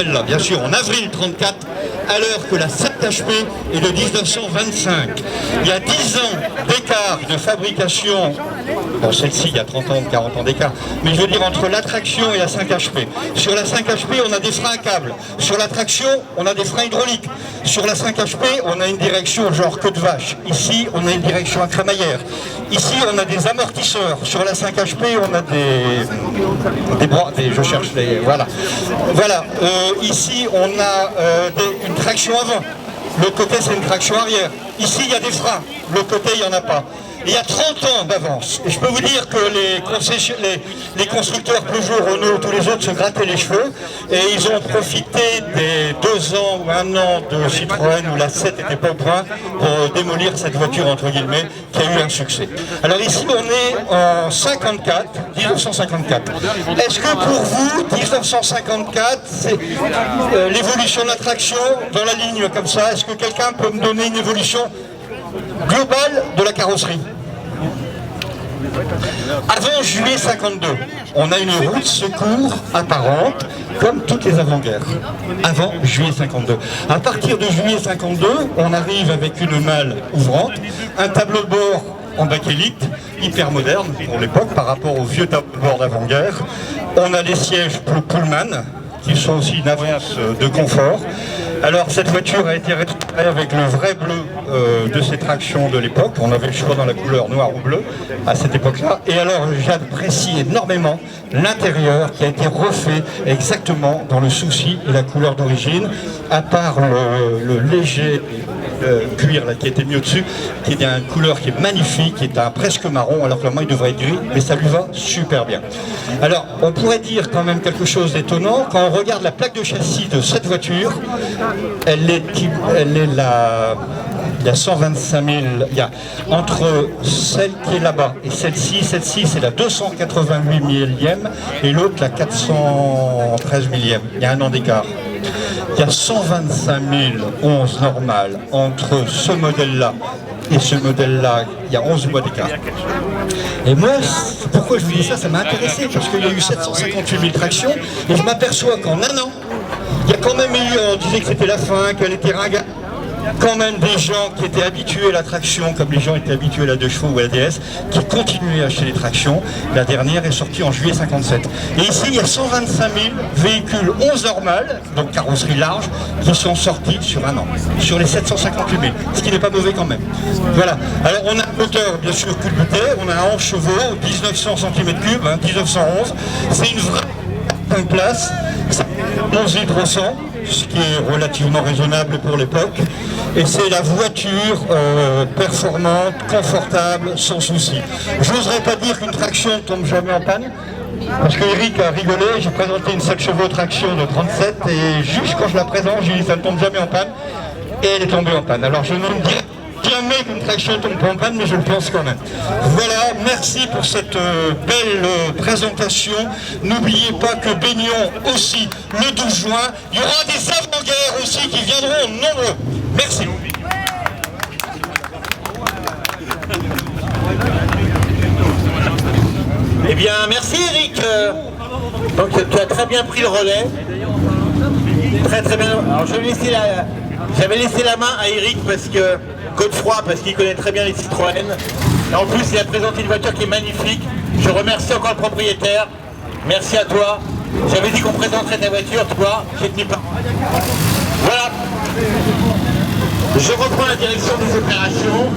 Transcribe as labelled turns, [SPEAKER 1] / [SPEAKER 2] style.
[SPEAKER 1] Là, bien sûr, en avril 34, à l'heure que la 7 HP est de 1925. Il y a 10 ans d'écart de fabrication, bon celle-ci il y a 30 ans, 40 ans d'écart, mais je veux dire entre l'attraction et la 5 HP. Sur la 5 HP, on a des freins à câble. Sur l'attraction, on a des freins hydrauliques. Sur la 5 HP, on a une direction genre queue de vache. Ici, on a une direction à crémaillère. Ici, on a des amortisseurs. Sur la 5 HP, on a je cherche les... Voilà. Voilà. Ici, on a une traction avant. L'autre côté, c'est une traction arrière. Ici, il y a des freins. L'autre côté, il n'y en a pas. Il y a 30 ans d'avance. Et je peux vous dire que les constructeurs Peugeot, Renault, tous les autres se grattaient les cheveux. Et ils ont profité des 2 ans ou 1 an de Citroën où la 7 n'était pas au point pour démolir cette voiture, entre guillemets, qui a eu un succès. Alors ici, on est en 1954. Est-ce que pour vous, 1954, c'est l'évolution de la traction dans la ligne comme ça? Est-ce que quelqu'un peut me donner une évolution globale de la carrosserie? Avant juillet 52, on a une roue de secours apparente, comme toutes les avant-guerres. Avant juillet 52. À partir de juillet 52, on arrive avec une malle ouvrante, un tableau de bord en bakélite, hyper moderne pour l'époque par rapport aux vieux tableaux de bord d'avant-guerre. On a les sièges Pullman, qui sont aussi une avance de confort. Alors cette voiture a été récupérée avec le vrai bleu de ces tractions de l'époque. On avait le choix dans la couleur noir ou bleu à cette époque-là. Et alors j'apprécie énormément l'intérieur qui a été refait exactement dans le souci et la couleur d'origine, à part le léger cuir là, qui était mis au-dessus, qui est une couleur qui est magnifique, qui est un presque marron, alors que normalement il devrait être gris, mais ça lui va super bien. Alors on pourrait dire quand même quelque chose d'étonnant, quand on regarde la plaque de châssis de cette voiture, il y a 125 000, il y a entre celle qui est là-bas et celle-ci c'est la 288 millième et l'autre la 413 millième, il y a 1 an d'écart. Il y a 125 011 normales entre ce modèle-là et ce modèle-là, il y a 11 mois d'écart. Et moi, pourquoi je vous dis ça? Ça m'a intéressé, parce qu'il y a eu 758 000 tractions, et je m'aperçois qu'en 1 an, il y a quand même eu, on disait que c'était la fin, qu'elle était ringard. Quand même des gens qui étaient habitués à la traction, comme les gens étaient habitués à la 2 chevaux ou à la DS, qui continuaient à acheter les tractions. La dernière est sortie en juillet 57. Et ici, il y a 125 000 véhicules 11 normales, donc carrosserie large, qui sont sortis sur 1 an, sur les 758 000, ce qui n'est pas mauvais quand même. Voilà. Alors on a un moteur, bien sûr, culbuté, on a un 11 chevaux, 1900 cm3, 1911. C'est une vraie 5 places, 11 litres au 100, ce qui est relativement raisonnable pour l'époque. Et c'est la voiture performante, confortable, sans souci. Je n'oserais pas dire qu'une traction ne tombe jamais en panne, parce que Eric a rigolé, j'ai présenté une 7 chevaux traction de 37, et juste quand je la présente, j'ai dit ça ne tombe jamais en panne, et elle est tombée en panne. Alors je ne me dirais jamais qu'une traction tombe pas en panne, mais je le pense quand même. Voilà, merci pour cette belle présentation. N'oubliez pas que Baignon aussi, le 12 juin, il y aura des avant-guerres aussi qui viendront nombreux. Merci.
[SPEAKER 2] Eh bien, merci Eric. Donc tu as très bien pris le relais. Très très bien. Alors j'avais laissé la main à Eric parce que Godefroy, parce qu'il connaît très bien les Citroën. Et en plus, il a présenté une voiture qui est magnifique. Je remercie encore le propriétaire. Merci à toi. J'avais dit qu'on présenterait ta voiture, toi, j'ai tenu pas. Voilà. Je reprends la direction des opérations.